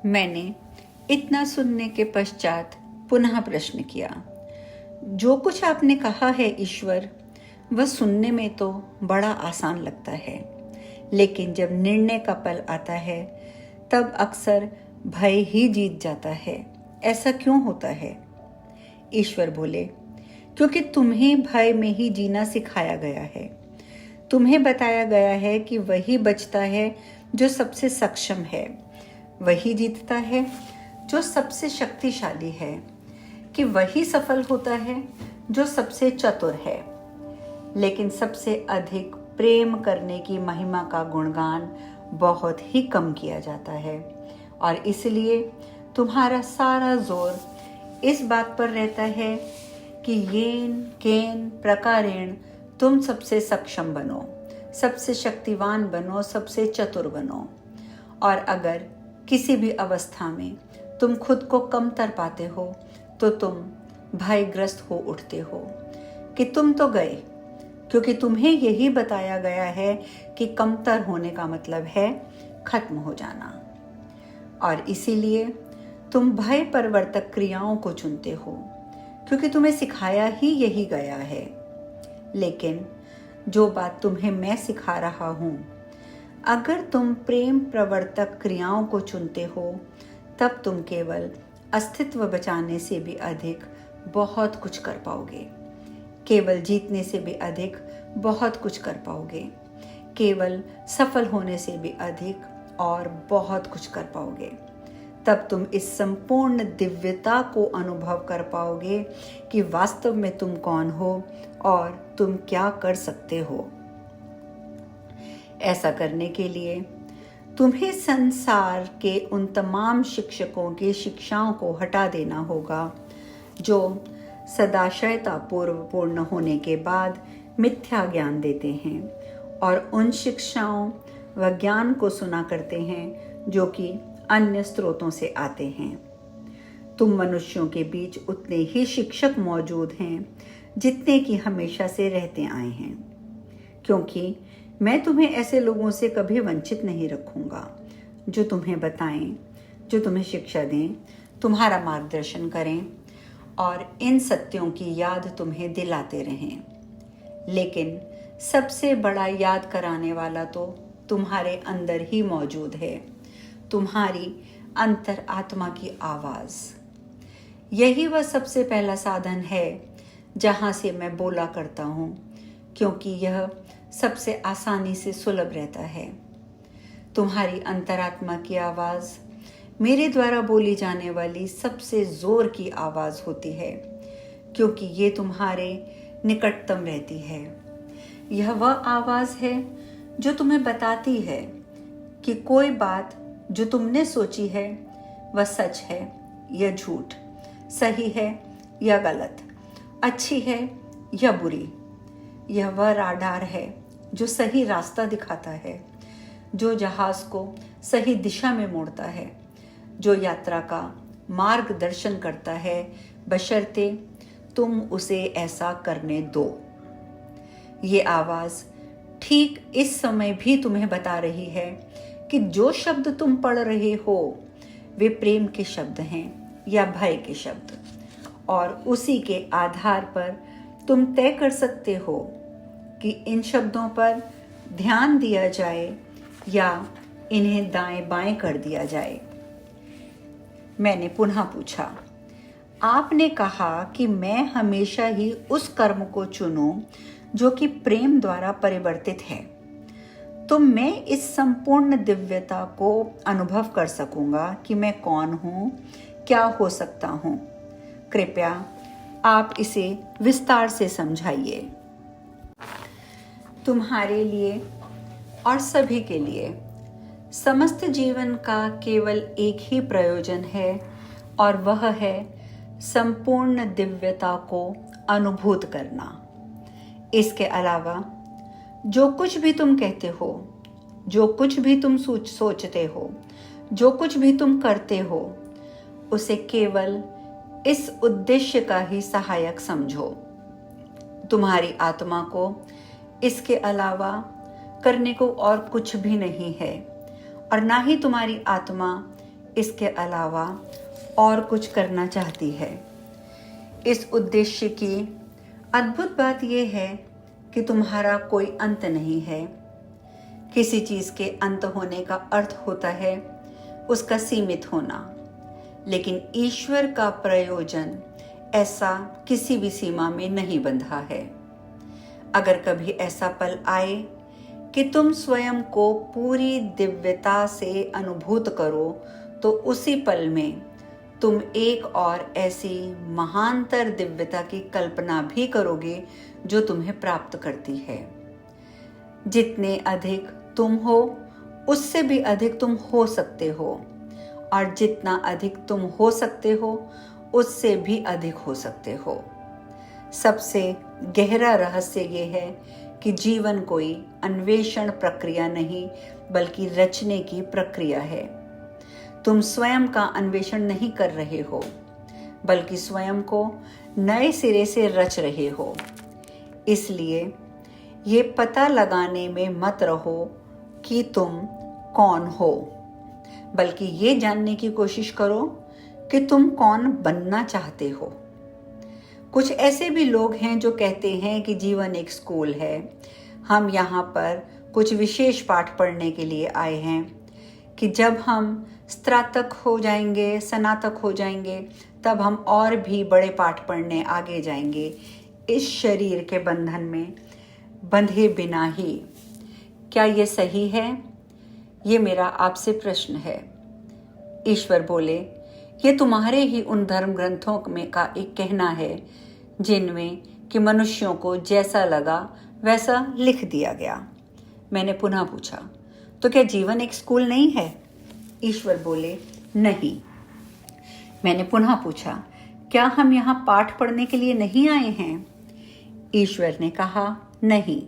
मैंने इतना सुनने के पश्चात पुनः प्रश्न किया। जो कुछ आपने कहा है ईश्वर, वह सुनने में तो बड़ा आसान लगता है, लेकिन जब निर्णय का पल आता है तब अक्सर भय ही जीत जाता है। ऐसा क्यों होता है? ईश्वर बोले, क्योंकि तुम्हें भय में ही जीना सिखाया गया है। तुम्हें बताया गया है कि वही बचता है जो सबसे सक्षम है, वही जीतता है जो सबसे शक्तिशाली है, कि वही सफल होता है जो सबसे चतुर है। लेकिन सबसे अधिक प्रेम करने की महिमा का गुणगान बहुत ही कम किया जाता है, और इसलिए तुम्हारा सारा जोर इस बात पर रहता है कि येन केन प्रकारेण तुम सबसे सक्षम बनो, सबसे शक्तिवान बनो, सबसे चतुर बनो। और अगर किसी भी अवस्था में तुम खुद को कमतर पाते हो तो तुम भयग्रस्त हो उठते हो कि तुम तो गए, क्योंकि तुम्हें यही बताया गया है कि कमतर होने का मतलब है खत्म हो जाना। और इसीलिए तुम भय परिवर्तक क्रियाओं को चुनते हो, क्योंकि तुम्हें सिखाया ही यही गया है। लेकिन जो बात तुम्हें मैं सिखा रहा हूँ, अगर तुम प्रेम प्रवर्तक क्रियाओं को चुनते हो तब तुम केवल अस्तित्व बचाने से भी अधिक बहुत कुछ कर पाओगे, केवल जीतने से भी अधिक बहुत कुछ कर पाओगे, केवल सफल होने से भी अधिक और बहुत कुछ कर पाओगे। तब तुम इस संपूर्ण दिव्यता को अनुभव कर पाओगे कि वास्तव में तुम कौन हो और तुम क्या कर सकते हो। ऐसा करने के लिए तुम्हें संसार के उन तमाम शिक्षकों की शिक्षाओं को हटा देना होगा जो सदाशयता पूर्ण होने के बाद मिथ्या ज्ञान देते हैं, और उन शिक्षाओं व ज्ञान को सुना करते हैं जो कि अन्य स्रोतों से आते हैं। तुम मनुष्यों के बीच उतने ही शिक्षक मौजूद हैं जितने कि हमेशा से रहते आए हैं, क्योंकि मैं तुम्हें ऐसे लोगों से कभी वंचित नहीं रखूंगा जो तुम्हें बताएं, जो तुम्हें शिक्षा दें, तुम्हारा मार्गदर्शन करें और इन सत्यों की याद तुम्हें दिलाते रहें। लेकिन सबसे बड़ा याद कराने वाला तो तुम्हारे अंदर ही मौजूद है, तुम्हारी अंतर आत्मा की आवाज़। यही वह सबसे पहला साधन है जहाँ से मैं बोला करता हूँ, क्योंकि यह सबसे आसानी से सुलभ रहता है। तुम्हारी अंतरात्मा की आवाज़ मेरे द्वारा बोली जाने वाली सबसे जोर की आवाज़ होती है, क्योंकि ये तुम्हारे निकटतम रहती है। यह वह आवाज़ है जो तुम्हें बताती है कि कोई बात जो तुमने सोची है वह सच है या झूठ, सही है या गलत, अच्छी है या बुरी। यह वह राडार है जो सही रास्ता दिखाता है, जो जहाज को सही दिशा में मोड़ता है, जो यात्रा का मार्गदर्शन करता है, बशर्ते तुम उसे ऐसा करने दो। ये आवाज़ ठीक इस समय भी तुम्हें बता रही है कि जो शब्द तुम पढ़ रहे हो वे प्रेम के शब्द हैं या भय के शब्द, और उसी के आधार पर तुम तय कर सकते हो कि इन शब्दों पर ध्यान दिया जाए या इन्हें दाएं बाएं कर दिया जाए। मैंने पुनः पूछा, आपने कहा कि मैं हमेशा ही उस कर्म को चुनूं जो कि प्रेम द्वारा परिवर्तित है, तो मैं इस संपूर्ण दिव्यता को अनुभव कर सकूंगा कि मैं कौन हूं, क्या हो सकता हूं। कृपया आप इसे विस्तार से समझाइए। तुम्हारे लिए और सभी के लिए समस्त जीवन का केवल एक ही प्रयोजन है, और वह है संपूर्ण दिव्यता को अनुभूत करना। इसके अलावा जो कुछ भी तुम कहते हो, जो कुछ भी तुम सोचते हो, जो कुछ भी तुम करते हो, उसे केवल इस उद्देश्य का ही सहायक समझो। तुम्हारी आत्मा को इसके अलावा करने को और कुछ भी नहीं है, और ना ही तुम्हारी आत्मा इसके अलावा और कुछ करना चाहती है। इस उद्देश्य की अद्भुत बात यह है कि तुम्हारा कोई अंत नहीं है। किसी चीज के अंत होने का अर्थ होता है उसका सीमित होना, लेकिन ईश्वर का प्रयोजन ऐसा किसी भी सीमा में नहीं बंधा है। अगर कभी ऐसा पल आए कि तुम स्वयं को पूरी दिव्यता से अनुभूत करो, तो उसी पल में तुम एक और ऐसी महानतर दिव्यता की कल्पना भी करोगे जो तुम्हें प्राप्त करती है। जितने अधिक तुम हो उससे भी अधिक तुम हो सकते हो, और जितना अधिक तुम हो सकते हो उससे भी अधिक हो सकते हो। सबसे गहरा रहस्य ये है कि जीवन कोई अन्वेषण प्रक्रिया नहीं बल्कि रचने की प्रक्रिया है। तुम स्वयं का अन्वेषण नहीं कर रहे हो बल्कि स्वयं को नए सिरे से रच रहे हो। इसलिए ये पता लगाने में मत रहो कि तुम कौन हो, बल्कि ये जानने की कोशिश करो कि तुम कौन बनना चाहते हो। कुछ ऐसे भी लोग हैं जो कहते हैं कि जीवन एक स्कूल है, हम यहाँ पर कुछ विशेष पाठ पढ़ने के लिए आए हैं कि जब हम स्नातक हो जाएंगे, स्नातक हो जाएंगे, तब हम और भी बड़े पाठ पढ़ने आगे जाएंगे, इस शरीर के बंधन में बंधे बिना ही। क्या ये सही है? ये मेरा आपसे प्रश्न है। ईश्वर बोले, ये तुम्हारे ही उन धर्म ग्रंथों में का एक कहना है जिनमें कि मनुष्यों को जैसा लगा वैसा लिख दिया गया। मैंने पुनः पूछा, तो क्या जीवन एक स्कूल नहीं है? ईश्वर बोले, नहीं। मैंने पुनः पूछा, क्या हम यहाँ पाठ पढ़ने के लिए नहीं आए हैं? ईश्वर ने कहा, नहीं।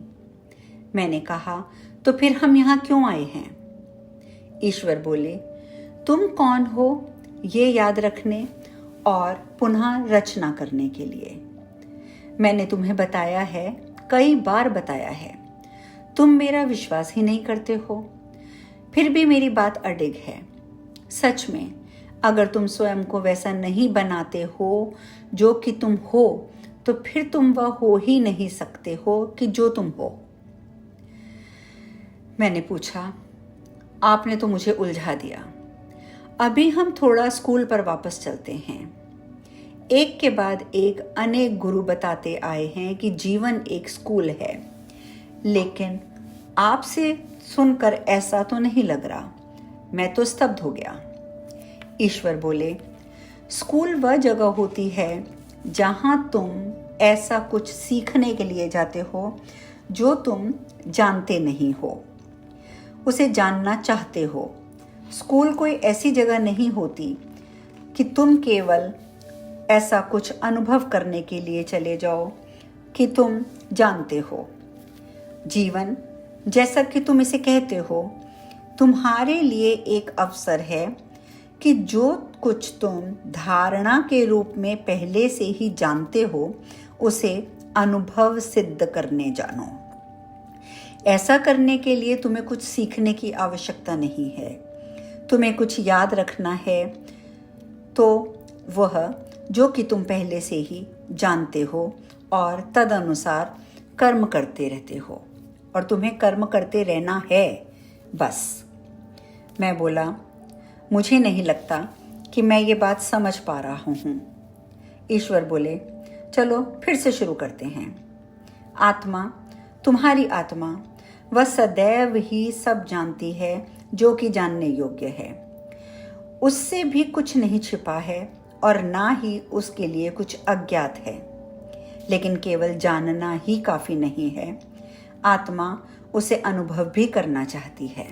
मैंने कहा, तो फिर हम यहाँ क्यों आए हैं? ईश्वर बोले, तुम कौन हो ये याद रखने और पुनः रचना करने के लिए। मैंने तुम्हें बताया है, कई बार बताया है, तुम मेरा विश्वास ही नहीं करते हो। फिर भी मेरी बात अडिग है। सच में अगर तुम स्वयं को वैसा नहीं बनाते हो जो कि तुम हो, तो फिर तुम वह हो ही नहीं सकते हो कि जो तुम हो। मैंने पूछा, आपने तो मुझे उलझा दिया। अभी हम थोड़ा स्कूल पर वापस चलते हैं। एक के बाद एक अनेक गुरु बताते आए हैं कि जीवन एक स्कूल है, लेकिन आपसे सुनकर ऐसा तो नहीं लग रहा। मैं तो स्तब्ध हो गया। ईश्वर बोले, स्कूल वह जगह होती है जहां तुम ऐसा कुछ सीखने के लिए जाते हो जो तुम जानते नहीं हो, उसे जानना चाहते हो। स्कूल कोई ऐसी जगह नहीं होती कि तुम केवल ऐसा कुछ अनुभव करने के लिए चले जाओ कि तुम जानते हो। जीवन, जैसा कि तुम इसे कहते हो, तुम्हारे लिए एक अवसर है कि जो कुछ तुम धारणा के रूप में पहले से ही जानते हो उसे अनुभव सिद्ध करने जानो। ऐसा करने के लिए तुम्हें कुछ सीखने की आवश्यकता नहीं है। तुम्हें कुछ याद रखना है तो वह जो कि तुम पहले से ही जानते हो, और तदनुसार कर्म करते रहते हो, और तुम्हें कर्म करते रहना है बस। मैं बोला, मुझे नहीं लगता कि मैं ये बात समझ पा रहा हूँ। ईश्वर बोले, चलो फिर से शुरू करते हैं। आत्मा, तुम्हारी आत्मा, वह सदैव ही सब जानती है जो कि जानने योग्य है। उससे भी कुछ नहीं छिपा है और ना ही उसके लिए कुछ अज्ञात है। लेकिन केवल जानना ही काफी नहीं है, आत्मा उसे अनुभव भी करना चाहती है।